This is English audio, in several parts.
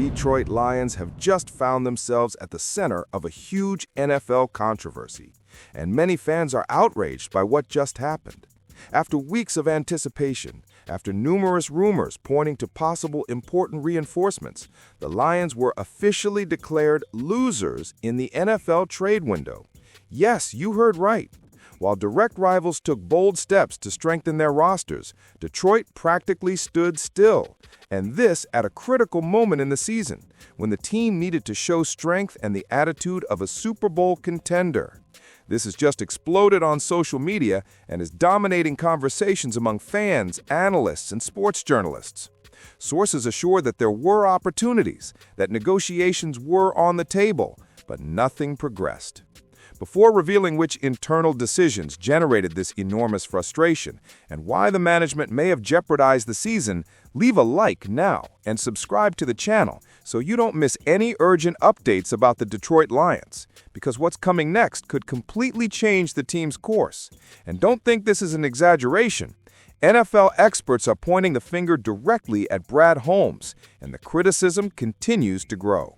Detroit Lions have just found themselves at the center of a huge NFL controversy, and many fans are outraged by what just happened. After weeks of anticipation, after numerous rumors pointing to possible important reinforcements, the Lions were officially declared losers in the NFL trade window. Yes, you heard right. While direct rivals took bold steps to strengthen their rosters, Detroit practically stood still, and this at a critical moment in the season, when the team needed to show strength and the attitude of a Super Bowl contender. This has just exploded on social media and is dominating conversations among fans, analysts, and sports journalists. Sources assure that there were opportunities, that negotiations were on the table, but nothing progressed. Before revealing which internal decisions generated this enormous frustration and why the management may have jeopardized the season, leave a like now and subscribe to the channel so you don't miss any urgent updates about the Detroit Lions, because what's coming next could completely change the team's course. And don't think this is an exaggeration. NFL experts are pointing the finger directly at Brad Holmes, and the criticism continues to grow.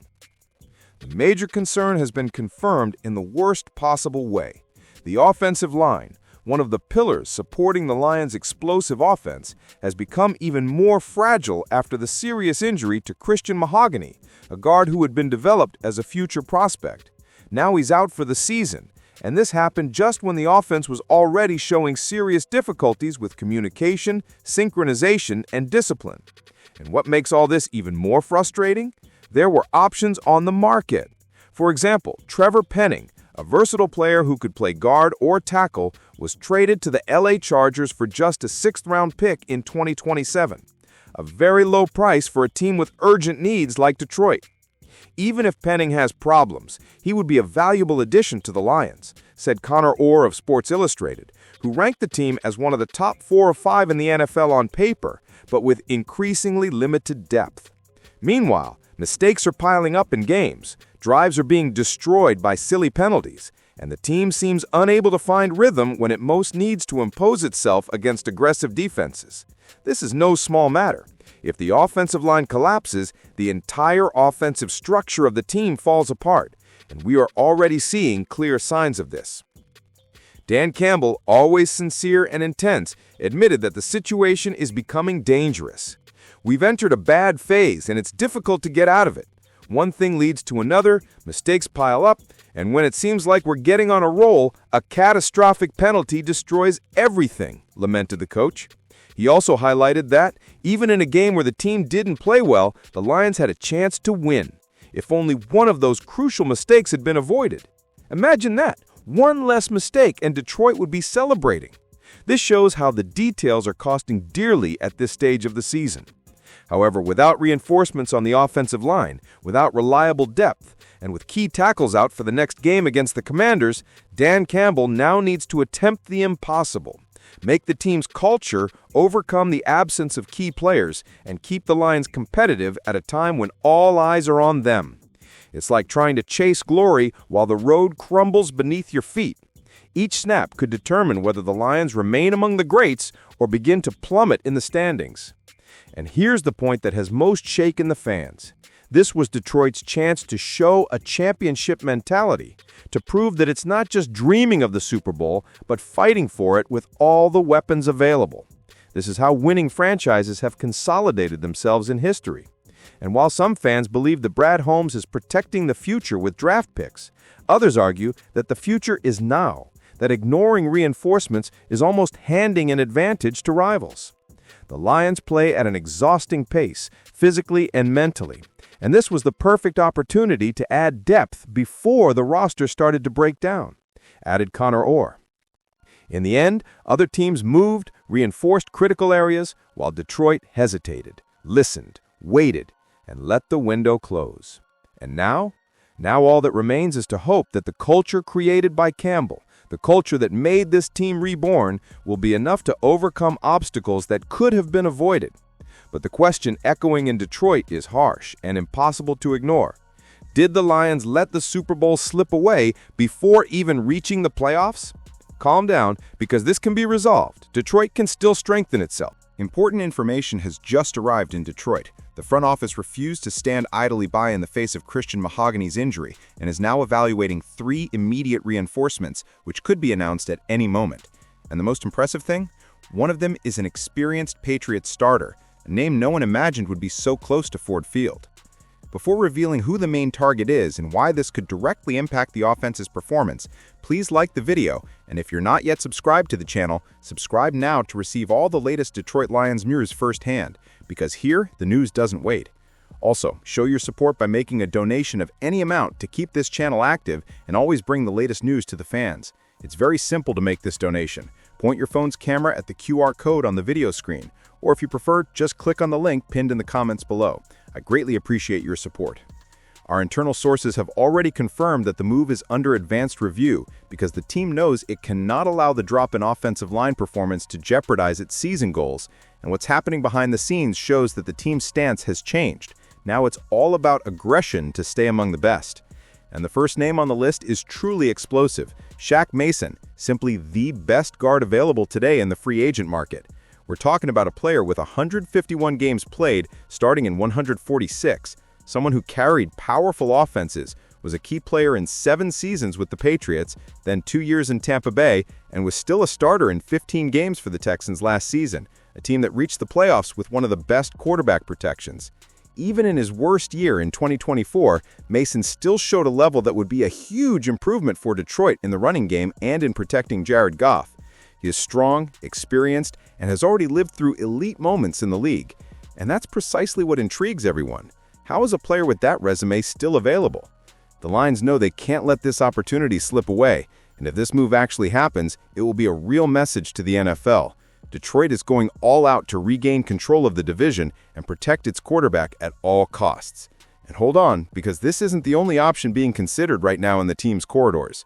The major concern has been confirmed in the worst possible way. The offensive line, one of the pillars supporting the Lions' explosive offense, has become even more fragile after the serious injury to Christian Mahogany, a guard who had been developed as a future prospect. Now he's out for the season, and this happened just when the offense was already showing serious difficulties with communication, synchronization, and discipline. And what makes all this even more frustrating? There were options on the market. For example, Trevor Penning, a versatile player who could play guard or tackle, was traded to the LA Chargers for just a sixth-round pick in 2027, a very low price for a team with urgent needs like Detroit. Even if Penning has problems, he would be a valuable addition to the Lions, said Connor Orr of Sports Illustrated, who ranked the team as one of the top 4 or 5 in the NFL on paper, but with increasingly limited depth. Meanwhile, mistakes are piling up in games, drives are being destroyed by silly penalties, and the team seems unable to find rhythm when it most needs to impose itself against aggressive defenses. This is no small matter. If the offensive line collapses, the entire offensive structure of the team falls apart, and we are already seeing clear signs of this. Dan Campbell, always sincere and intense, admitted that the situation is becoming dangerous. We've entered a bad phase, and it's difficult to get out of it. One thing leads to another, mistakes pile up, and when it seems like we're getting on a roll, a catastrophic penalty destroys everything, lamented the coach. He also highlighted that, even in a game where the team didn't play well, the Lions had a chance to win, if only one of those crucial mistakes had been avoided. Imagine that, one less mistake and Detroit would be celebrating. This shows how the details are costing dearly at this stage of the season. However, without reinforcements on the offensive line, without reliable depth, and with key tackles out for the next game against the Commanders, Dan Campbell now needs to attempt the impossible. Make the team's culture overcome the absence of key players and keep the Lions competitive at a time when all eyes are on them. It's like trying to chase glory while the road crumbles beneath your feet. Each snap could determine whether the Lions remain among the greats or begin to plummet in the standings. And here's the point that has most shaken the fans. This was Detroit's chance to show a championship mentality, to prove that it's not just dreaming of the Super Bowl, but fighting for it with all the weapons available. This is how winning franchises have consolidated themselves in history. And while some fans believe that Brad Holmes is protecting the future with draft picks, others argue that the future is now, that ignoring reinforcements is almost handing an advantage to rivals. The Lions play at an exhausting pace, physically and mentally, and this was the perfect opportunity to add depth before the roster started to break down, added Connor Orr. In the end, other teams moved, reinforced critical areas, while Detroit hesitated, listened, waited, and let the window close. And now all that remains is to hope that the culture created by Campbell, the culture that made this team reborn, will be enough to overcome obstacles that could have been avoided. But the question echoing in Detroit is harsh and impossible to ignore. Did the Lions let the Super Bowl slip away before even reaching the playoffs? Calm down, because this can be resolved. Detroit can still strengthen itself. Important information has just arrived in Detroit. The front office refused to stand idly by in the face of Christian Mahogany's injury and is now evaluating 3 immediate reinforcements, which could be announced at any moment. And the most impressive thing? One of them is an experienced Patriots starter, a name no one imagined would be so close to Ford Field. Before revealing who the main target is and why this could directly impact the offense's performance, please like the video, and if you're not yet subscribed to the channel, subscribe now to receive all the latest Detroit Lions news firsthand, because here, the news doesn't wait. Also, show your support by making a donation of any amount to keep this channel active and always bring the latest news to the fans. It's very simple to make this donation. Point your phone's camera at the QR code on the video screen, or if you prefer, just click on the link pinned in the comments below. I greatly appreciate your support. Our internal sources have already confirmed that the move is under advanced review because the team knows it cannot allow the drop in offensive line performance to jeopardize its season goals, and what's happening behind the scenes shows that the team's stance has changed. Now it's all about aggression to stay among the best. And the first name on the list is truly explosive, Shaq Mason, simply the best guard available today in the free agent market. We're talking about a player with 151 games played, starting in 146, someone who carried powerful offenses, was a key player in 7 seasons with the Patriots, then 2 years in Tampa Bay, and was still a starter in 15 games for the Texans last season, a team that reached the playoffs with one of the best quarterback protections. Even in his worst year in 2024, Mason still showed a level that would be a huge improvement for Detroit in the running game and in protecting Jared Goff. He is strong, experienced, and has already lived through elite moments in the league. And that's precisely what intrigues everyone. How is a player with that resume still available? The Lions know they can't let this opportunity slip away, and if this move actually happens, it will be a real message to the NFL. Detroit is going all out to regain control of the division and protect its quarterback at all costs. And hold on, because this isn't the only option being considered right now in the team's corridors.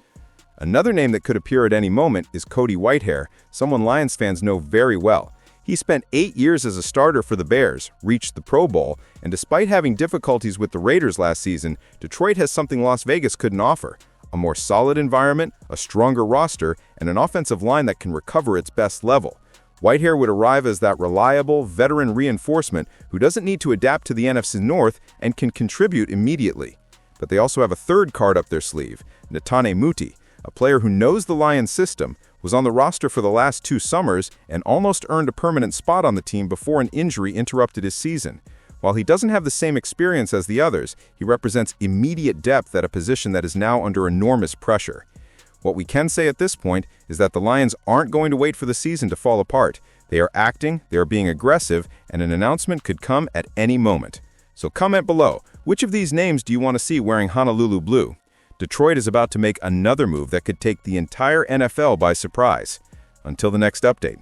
Another name that could appear at any moment is Cody Whitehair, someone Lions fans know very well. He spent 8 years as a starter for the Bears, reached the Pro Bowl, and despite having difficulties with the Raiders last season, Detroit has something Las Vegas couldn't offer: a more solid environment, a stronger roster, and an offensive line that can recover its best level. Whitehair would arrive as that reliable, veteran reinforcement who doesn't need to adapt to the NFC North and can contribute immediately. But they also have a third card up their sleeve, Netane Muti, a player who knows the Lions system, was on the roster for the last 2 summers, and almost earned a permanent spot on the team before an injury interrupted his season. While he doesn't have the same experience as the others, he represents immediate depth at a position that is now under enormous pressure. What we can say at this point is that the Lions aren't going to wait for the season to fall apart. They are acting, they are being aggressive, and an announcement could come at any moment. So comment below, which of these names do you want to see wearing Honolulu blue? Detroit is about to make another move that could take the entire NFL by surprise. Until the next update.